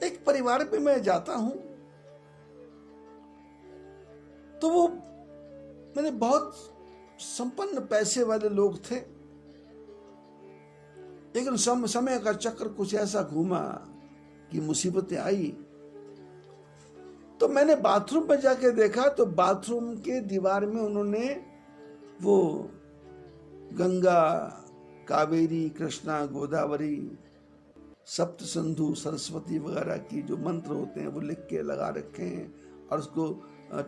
एक परिवार पे मैं जाता हूं तो वो मैंने बहुत संपन्न पैसे वाले लोग थे, लेकिन समय का चक्र कुछ ऐसा घूमा कि मुसीबतें आई। तो मैंने बाथरूम में जाके देखा तो बाथरूम के दीवार में उन्होंने वो गंगा, कावेरी, कृष्णा, गोदावरी, सप्त सिंधु, सरस्वती वगैरह की जो मंत्र होते हैं वो लिख के लगा रखे हैं और उसको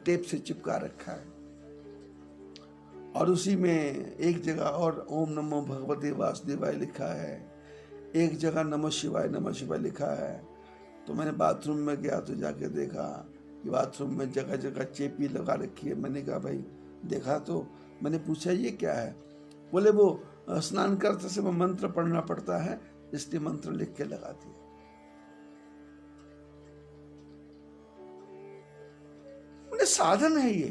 टेप से चिपका रखा है। और उसी में एक जगह और ओम नमो भगवते वासुदेवाय लिखा है, एक जगह नमः शिवाय लिखा है। तो मैंने बाथरूम में गया तो जाके देखा कि बाथरूम में जगह जगह चेपी लगा रखी है। मैंने कहा भाई देखा, तो मैंने पूछा ये क्या है? बोले वो स्नान करते समय मंत्र पढ़ना पड़ता है, इसलिए मंत्र लिख के लगा दिया। साधन है ये,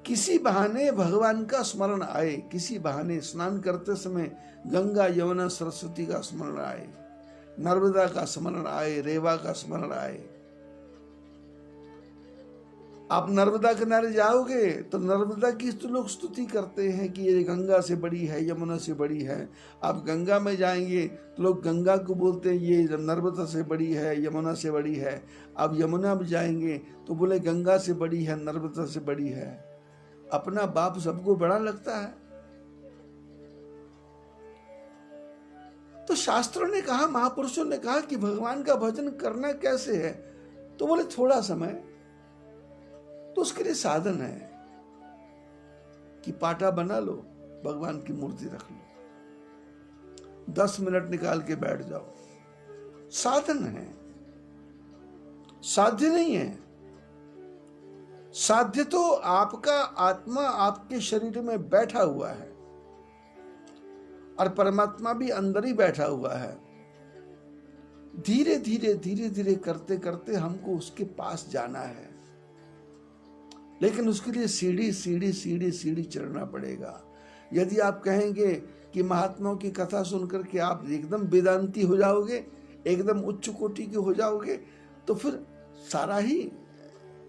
किसी बहाने भगवान का स्मरण आए, किसी बहाने स्नान करते समय गंगा, यमुना, सरस्वती का स्मरण आए, नर्मदा का स्मरण आए, रेवा का स्मरण आए। आप नर्मदा किनारे जाओगे तो नर्मदा की तो लोग स्तुति करते हैं कि ये गंगा से बड़ी है, यमुना से बड़ी है। आप गंगा में जाएंगे तो लोग गंगा को बोलते हैं ये नर्मदा से बड़ी है, यमुना से बड़ी है। आप यमुना में जाएंगे तो बोले गंगा से बड़ी है, नर्मदा से बड़ी है। अपना बाप सबको बड़ा लगता है। तो शास्त्रों ने कहा, महापुरुषों ने कहा कि भगवान का भजन करना कैसे है? तो बोले थोड़ा समय। तो उसके लिए साधन है कि पाटा बना लो, भगवान की मूर्ति रख लो, 10 मिनट निकाल के बैठ जाओ। साधन है, साध्य नहीं है। साध्य तो आपका आत्मा आपके शरीर में बैठा हुआ है और परमात्मा भी अंदर ही बैठा हुआ है। धीरे धीरे करते करते हमको उसके पास जाना है, लेकिन उसके लिए सीढ़ी चढ़ना पड़ेगा। यदि आप कहेंगे कि महात्माओं की कथा सुनकर के आप एकदम वेदांती हो जाओगे, एकदम उच्च कोटि के हो जाओगे, तो फिर सारा ही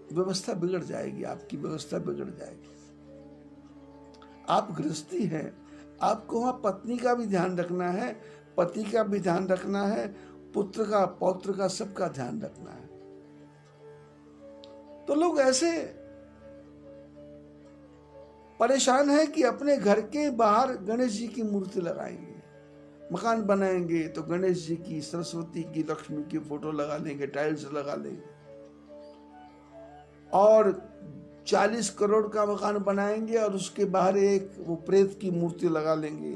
व्यवस्था बिगड़ जाएगी, आपकी व्यवस्था बिगड़ जाएगी। आप गृहस्थी हैं, आपको वहां पत्नी का भी ध्यान रखना है, पति का भी ध्यान रखना है, पुत्र का, पौत्र का, सबका ध्यान रखना है। तो लोग ऐसे परेशान है कि अपने घर के बाहर गणेश जी की मूर्ति लगाएंगे, मकान बनाएंगे तो गणेश जी की, सरस्वती की, लक्ष्मी की फोटो लगा लेंगे, टाइल्स लगा लेंगे, और 40 करोड़ का मकान बनाएंगे और उसके बाहर एक वो प्रेत की मूर्ति लगा लेंगे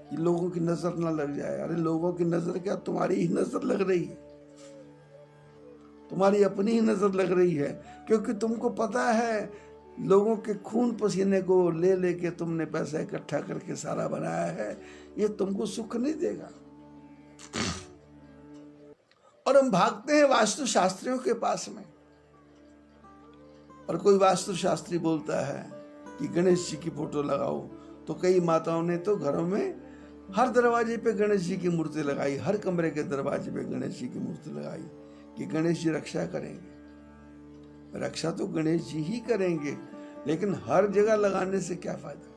कि लोगों की नजर ना लग जाए। अरे लोगों की नजर क्या, तुम्हारी ही नजर लग रही है, तुम्हारी अपनी ही नजर लग रही है, क्योंकि तुमको पता है लोगों के खून पसीने को ले लेके तुमने पैसा इकट्ठा करके सारा बनाया है, ये तुमको सुख नहीं देगा। और हम भागते हैं वास्तु शास्त्रियों के पास में, और कोई वास्तु शास्त्री बोलता है कि गणेश जी की फोटो लगाओ, तो कई माताओं ने तो घरों में हर दरवाजे पे गणेश जी की मूर्ति लगाई, हर कमरे के दरवाजे पे गणेश जी की मूर्ति लगाई कि गणेश जी रक्षा करेंगे। रक्षा तो गणेश जी ही करेंगे, लेकिन हर जगह लगाने से क्या फायदा?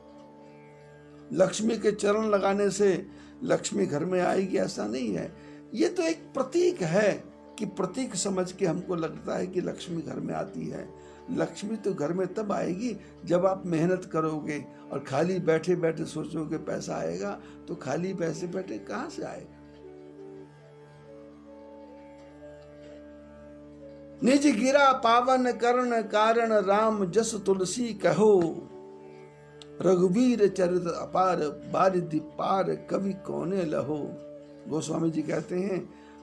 लक्ष्मी के चरण लगाने से लक्ष्मी घर में आएगी ऐसा नहीं है। ये तो एक प्रतीक है कि प्रतीक समझ के हमको लगता है कि लक्ष्मी घर में आती है। लक्ष्मी तो घर में तब आएगी जब आप मेहनत करोगे, और खाली बैठे बैठे सोचोगे पैसा आएगा, तो खाली पैसे बैठे कहां से आएगा? निज गिरा पावन करण कारण राम जस तुलसी कहो, रघुवीर चरित अपार बारिधि पार कवि कौने लहो। गोस्वामी जी कहते हैं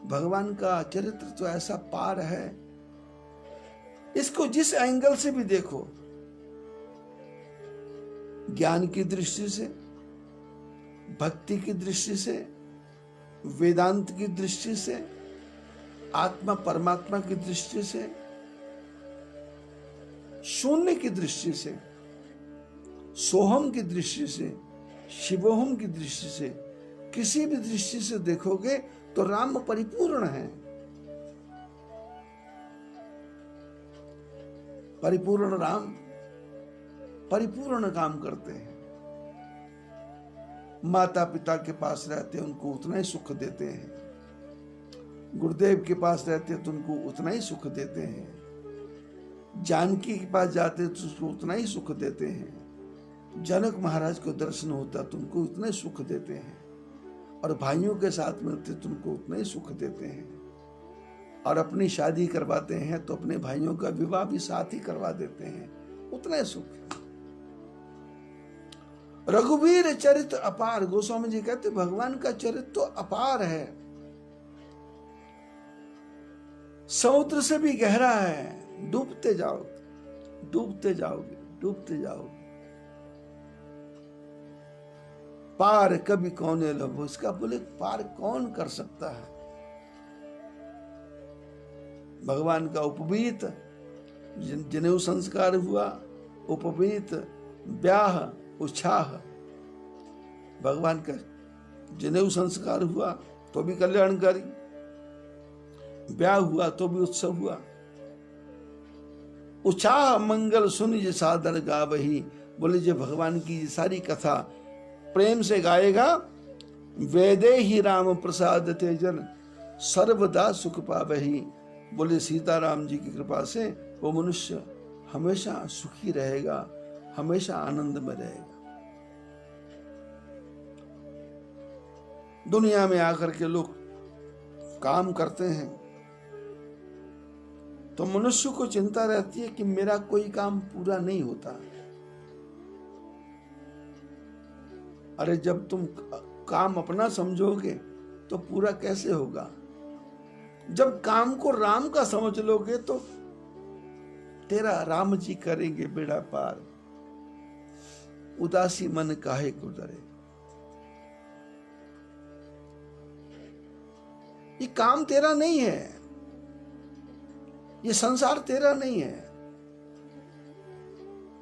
भगवान का चरित्र तो ऐसा पार है, इसको जिस एंगल से भी देखो, ज्ञान की दृष्टि से, भक्ति की दृष्टि से, वेदांत की दृष्टि से, आत्मा परमात्मा की दृष्टि से, शून्य की दृष्टि से, सोहम की दृष्टि से, शिवोहम की दृष्टि से, किसी भी दृष्टि से देखोगे तो राम परिपूर्ण है। परिपूर्ण राम परिपूर्ण काम करते हैं। माता पिता के पास रहते उनको उतना ही सुख देते हैं, गुरुदेव के पास रहते तो उनको उतना ही सुख देते हैं, जानकी के पास जाते तो उसको उतना ही सुख देते हैं, जनक महाराज को दर्शन होता तो उनको उतना ही सुख देते हैं, और भाइयों के साथ मिलते तो उनको उतना ही सुख देते हैं, और अपनी शादी करवाते हैं तो अपने भाइयों का विवाह भी साथ ही करवा देते हैं, उतना ही सुख। रघुवीर चरित्र अपार, गोस्वामी जी कहते भगवान का चरित्र तो अपार है, समुद्र से भी गहरा है, डूबते जाओगे डूबते जाओगे डूबते जाओगे, पार कभी कौन लभो, इसका बोले पार कौन कर सकता है। भगवान का उपवीत जनेऊ संस्कार हुआ, उपवीत ब्याह उत्साह, भगवान का जनेऊ संस्कार हुआ तो भी कल्याणकारी, ब्याह हुआ तो भी उत्सव हुआ। उत्साह मंगल सुन जे सादर गावही, बोले जो भगवान की सारी कथा प्रेम से गाएगा, वेदे ही राम प्रसाद तेजन सर्वदा सुख पावही, बोले सीताराम जी की कृपा से वो मनुष्य हमेशा सुखी रहेगा, हमेशा आनंद में रहेगा। दुनिया में आकर के लोग काम करते हैं तो मनुष्य को चिंता रहती है कि मेरा कोई काम पूरा नहीं होता। अरे जब तुम काम अपना समझोगे तो पूरा कैसे होगा? जब काम को राम का समझ लोगे तो तेरा राम जी करेंगे बेड़ा पार, उदासी मन काहे को डरे। ये काम तेरा नहीं है, ये संसार तेरा नहीं है,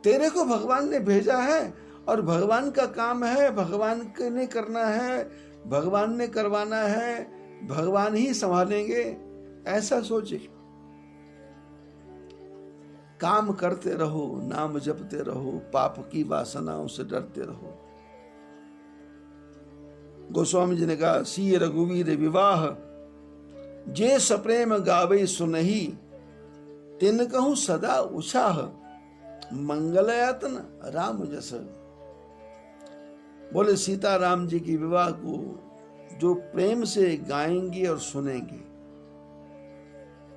तेरे को भगवान ने भेजा है और भगवान का काम है, भगवान ने करना है, भगवान ने करवाना है, भगवान ही संभालेंगे, ऐसा सोचे। काम करते रहो, नाम जपते रहो, पाप की वासनाओं से डरते रहो। गोस्वामी जी ने कहा, सी रघुवीर विवाह जे सप्रेम गावे सुनही, तिन कहूं सदा उत्साह, मंगलयातन राम जस। बोले सीता राम जी की विवाह को जो प्रेम से गाएंगे और सुनेंगे,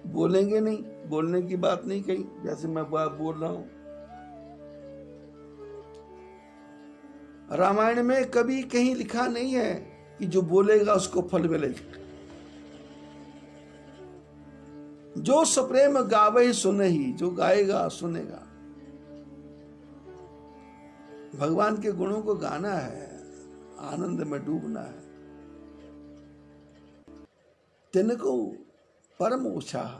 बोलेंगे नहीं, बोलने की बात नहीं कही, जैसे मैं बोल रहा हूं। रामायण में कभी कहीं लिखा नहीं है कि जो बोलेगा उसको फल मिलेगा। जो सप्रेम गावे सुने ही, जो गाएगा सुनेगा। भगवान के गुणों को गाना है, आनंद में डूबना है। तिनको परम उत्साह,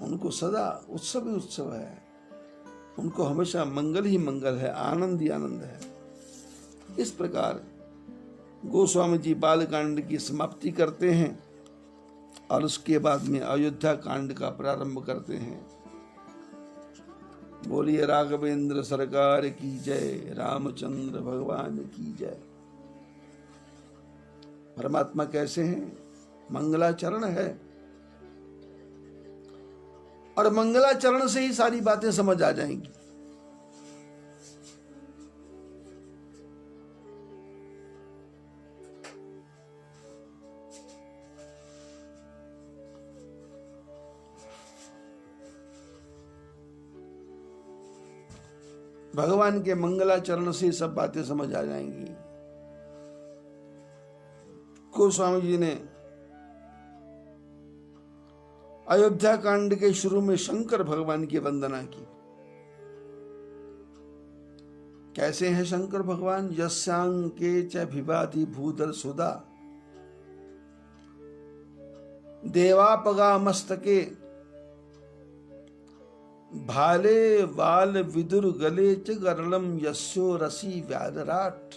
उनको सदा उत्सव ही उत्सव है, उनको हमेशा मंगल ही मंगल है, आनंद ही आनंद है। इस प्रकार गोस्वामी जी बालकांड की समाप्ति करते हैं और उसके बाद में अयोध्या कांड का प्रारंभ करते हैं। बोलिए राघवेंद्र सरकार की जय, रामचंद्र भगवान की जय। परमात्मा कैसे हैं? मंगलाचरण है, और मंगलाचरण से ही सारी बातें समझ आ जाएंगी। भगवान के मंगलाचरण से सब बातें समझ आ जाएंगी। गोस्वामी जी ने अयोध्या कांड के शुरू में शंकर भगवान की वंदना की। कैसे हैं शंकर भगवान? यस्यांग के च विवादी भूधर सुधा, देवापगा मस्तके, भाले वाल विदुर गले च गरलम यस्यो रसी व्याधराट।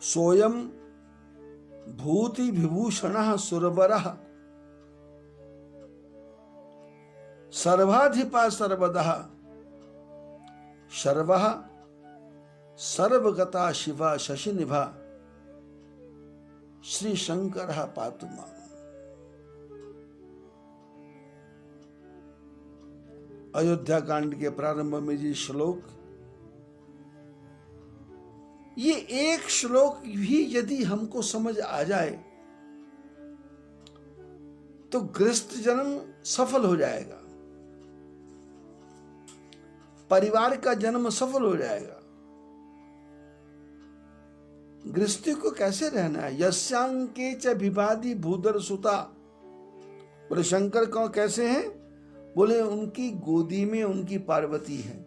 सोयम भूति विभूषण सुरवरः सर्वाधिपा सर्वदः शर्वः सर्वगता शिवा शशिनिभा श्री शंकर पातु मां। अयोध्या कांड के प्रारंभ में जी श्लोक, ये एक श्लोक भी यदि हमको समझ आ जाए तो गृहस्थ जन्म सफल हो जाएगा, परिवार का जन्म सफल हो जाएगा। गृहस्थी को कैसे रहना है? यस्यांके च विवादी भूधर सुता। बोले शंकर कौन कैसे हैं? बोले उनकी गोदी में उनकी पार्वती है।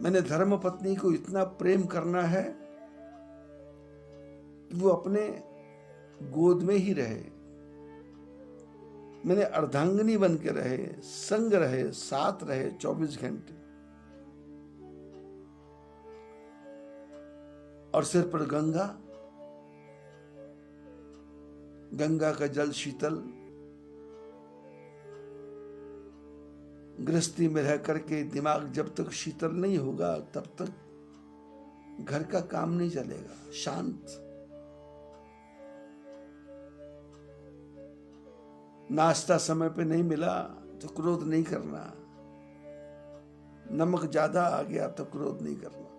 मैंने धर्म पत्नी को इतना प्रेम करना है कि वो अपने गोद में ही रहे, मैंने अर्धांगिनी बन के रहे, संग रहे, साथ रहे 24 घंटे। और सिर पर गंगा, गंगा का जल शीतल, गृहस्थी में रह करके दिमाग जब तक शीतल नहीं होगा तब तक घर का काम नहीं चलेगा। शांत, नाश्ता समय पे नहीं मिला तो क्रोध नहीं करना, नमक ज्यादा आ गया तो क्रोध नहीं करना,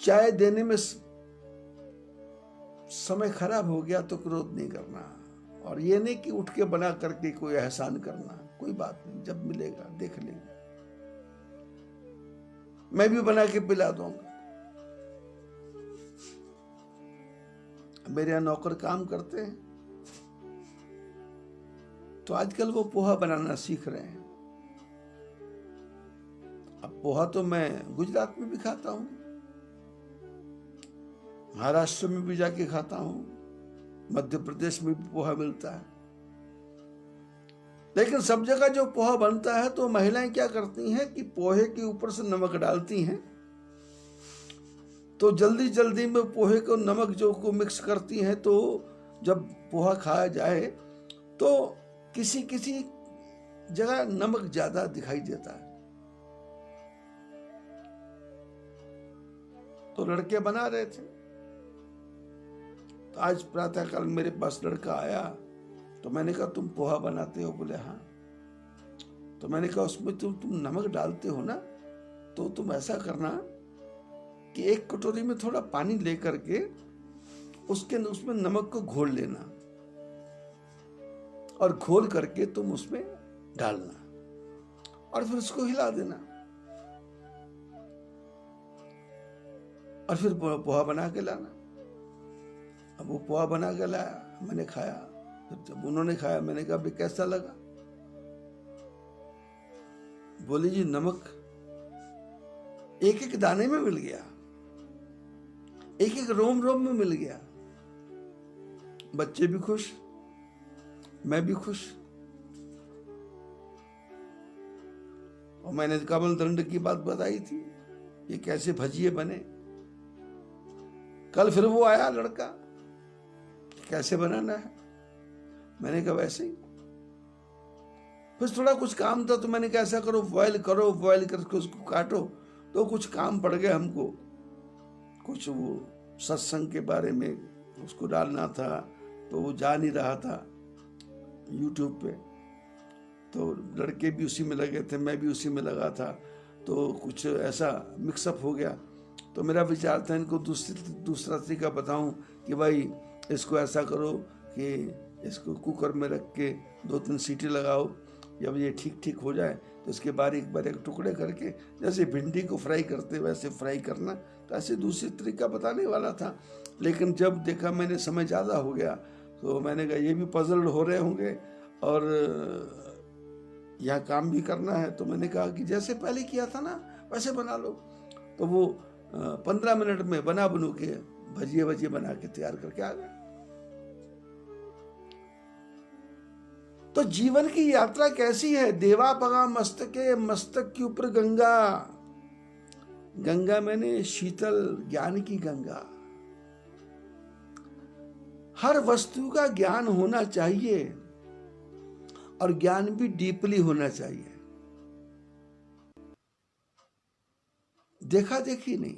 चाय देने में समय खराब हो गया तो क्रोध नहीं करना। और ये नहीं कि उठ के बना करके कोई एहसान करना, कोई बात नहीं, जब मिलेगा देख लेंगे, मैं भी बना के पिला दूंगा। मेरे यहां नौकर काम करते हैं तो आजकल वो पोहा बनाना सीख रहे हैं। अब पोहा तो मैं गुजरात में भी खाता हूं, महाराष्ट्र में भी जाके खाता हूं, मध्य प्रदेश में भी पोहा मिलता है। लेकिन सब जगह जो पोहा बनता है तो महिलाएं क्या करती हैं कि पोहे के ऊपर से नमक डालती हैं, तो जल्दी जल्दी में पोहे को नमक जो को मिक्स करती हैं, तो जब पोहा खाया जाए तो किसी किसी जगह नमक ज्यादा दिखाई देता है। तो लड़के बना रहे थे, तो आज प्रातःकाल मेरे पास लड़का आया तो मैंने कहा तुम पोहा बनाते हो? बोले हाँ। तो मैंने कहा उसमें तुम नमक डालते हो ना, तो तुम ऐसा करना कि एक कटोरी में थोड़ा पानी लेकर के उसमें नमक को घोल लेना और घोल करके तुम उसमें डालना और फिर उसको हिला देना और फिर पोहा बना के लाना। अब वो पोहा बना के लाया, मैंने खाया, फिर जब उन्होंने खाया मैंने कहा भी कैसा लगा? बोली जी नमक एक एक दाने में मिल गया, एक एक रोम रोम में मिल गया। बच्चे भी खुश, मैं भी खुश। और मैंने कमल दंड की बात बताई थी, ये कैसे भजिए बने। कल फिर वो आया लड़का, कैसे बनाना है? मैंने कहा वैसे ही। फिर थोड़ा कुछ काम था तो मैंने कहा ऐसा करो, बॉयल करो, बॉयल करके उसको काटो। तो कुछ काम पड़ गए हमको, कुछ वो सत्संग के बारे में उसको डालना था, तो वो जा नहीं रहा था YouTube पे। तो लड़के भी उसी में लगे थे, मैं भी उसी में लगा था, तो कुछ ऐसा मिक्सअप हो गया। तो मेरा विचार था इनको दूसरा तरीका बताऊं कि भाई इसको ऐसा करो कि इसको कुकर में रख के 2-3 सीटी लगाओ, जब ये ठीक ठीक हो जाए तो इसके बारीक बारीक टुकड़े करके जैसे भिंडी को फ्राई करते वैसे फ्राई करना। तो ऐसे दूसरी तरीका बताने वाला था, लेकिन जब देखा मैंने समय ज़्यादा हो गया तो मैंने कहा ये भी पजल्ड हो रहे होंगे और यहाँ काम भी करना है। तो मैंने कहा कि जैसे पहले किया था ना वैसे बना लो। तो वो 15 मिनट में बनू के भजिए बना के तैयार करके आ गए। तो जीवन की यात्रा कैसी है? देवा पगा मस्तके, मस्तक के ऊपर गंगा। गंगा मैंने शीतल ज्ञान की गंगा। हर वस्तु का ज्ञान होना चाहिए और ज्ञान भी डीपली होना चाहिए, देखा देखी नहीं।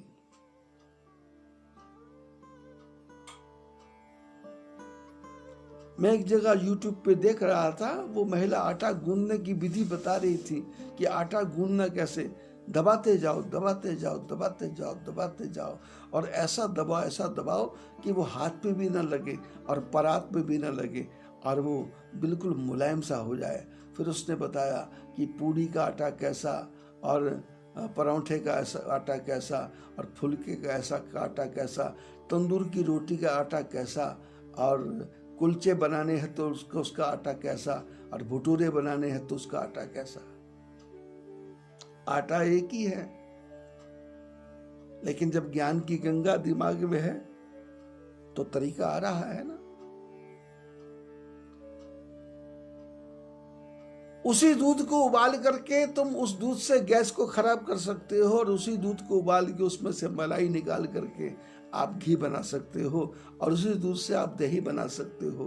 मैं एक जगह YouTube पे देख रहा था, वो महिला आटा गूंदने की विधि बता रही थी कि आटा गूंदना कैसे, दबाते जाओ दबाते जाओ दबाते जाओ दबाते जाओ, और ऐसा दबाओ कि वो हाथ पे भी ना लगे और परात पे भी ना लगे और वो बिल्कुल मुलायम सा हो जाए। फिर उसने बताया कि पूड़ी का आटा कैसा और परांठे का ऐसा आटा कैसा और फुलके का ऐसा आटा कैसा, तंदूर की रोटी का आटा कैसा, और कुलचे बनाने हैं तो उसका आटा कैसा, और भटूरे बनाने हैं तो उसका आटा कैसा। आटा एक ही है, लेकिन जब ज्ञान की गंगा दिमाग में है तो तरीका आ रहा है ना। उसी दूध को उबाल करके तुम उस दूध से गैस को खराब कर सकते हो, और उसी दूध को उबाल के उसमें से मलाई निकाल करके आप घी बना सकते हो, और उसी दूध से आप दही बना सकते हो,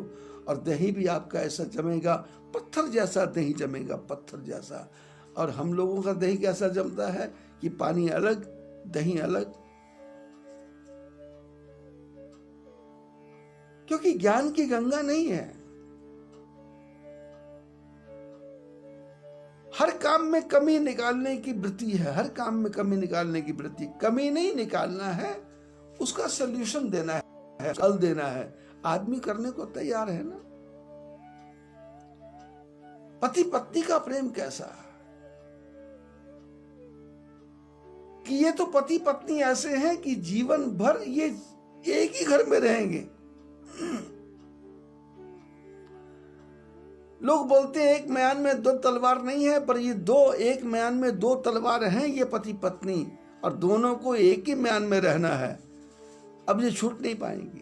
और दही भी आपका ऐसा जमेगा, पत्थर जैसा दही जमेगा, पत्थर जैसा। और हम लोगों का दही कैसा जमता है कि पानी अलग दही अलग, क्योंकि ज्ञान की गंगा नहीं है। हर काम में कमी निकालने की वृत्ति है, हर काम में कमी निकालने की वृत्ति। कमी नहीं निकालना है, उसका सल्यूशन देना है, हल देना है। आदमी करने को तैयार है ना। पति पत्नी का प्रेम कैसा है कि ये तो पति पत्नी ऐसे हैं कि जीवन भर ये एक ही घर में रहेंगे। लोग बोलते हैं एक म्यान में दो तलवार नहीं है, पर ये एक म्यान में दो तलवार हैं, ये पति पत्नी, और दोनों को एक ही म्यान में रहना है। अब ये छूट नहीं पाएंगी,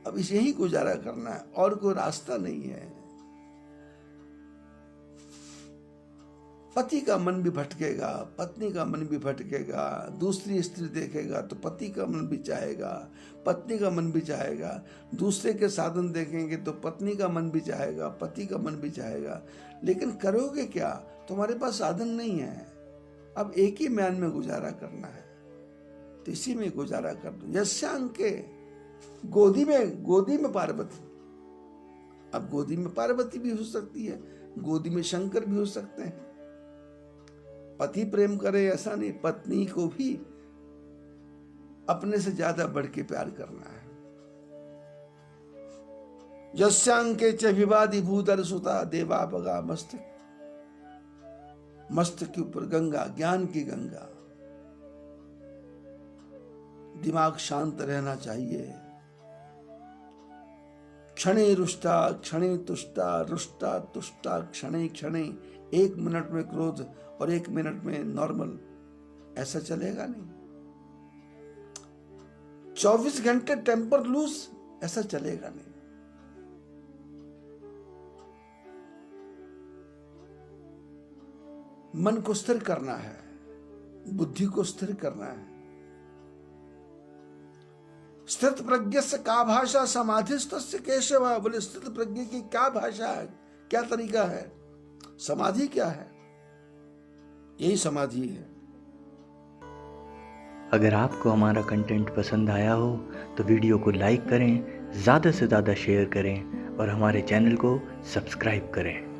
अब इसे ही गुजारा करना है, और कोई रास्ता नहीं है। पति का मन भी भटकेगा, पत्नी का मन भी भटकेगा, दूसरी स्त्री देखेगा तो पति का मन भी चाहेगा, पत्नी का मन भी चाहेगा, दूसरे के साधन देखेंगे तो पत्नी का मन भी चाहेगा, पति का मन भी चाहेगा। लेकिन करोगे क्या? तुम्हारे पास साधन नहीं है। अब एक ही म्यान में गुजारा करना है, तो इसी में गुजारा कर दो। यस्यांके गोदी में पार्वती। अब गोदी में पार्वती भी हो सकती है, गोदी में शंकर भी हो सकते हैं। पति प्रेम करे ऐसा नहीं, पत्नी को भी अपने से ज्यादा बढ़ के प्यार करना है। यस्यांके च विवादी भूधर सुता, देवा बगा मस्तक, मस्तक के ऊपर गंगा, ज्ञान की गंगा। दिमाग शांत रहना चाहिए। क्षणे रुष्टा क्षणे तुष्टा, रुष्टा तुष्टा क्षणे क्षणे। 1 मिनट में क्रोध और 1 मिनट में नॉर्मल, ऐसा चलेगा नहीं। 24 घंटे टेम्पर लूज, ऐसा चलेगा नहीं। मन को स्थिर करना है, बुद्धि को स्थिर करना है। स्थित प्रज्ञ से का भाषा समाधिस्तस्य केशव। बोले स्थित प्रज्ञ की क्या भाषा है, क्या तरीका है? समाधि क्या है? यही समाधि है। अगर आपको हमारा कंटेंट पसंद आया हो तो वीडियो को लाइक करें, ज़्यादा से ज़्यादा शेयर करें और हमारे चैनल को सब्सक्राइब करें।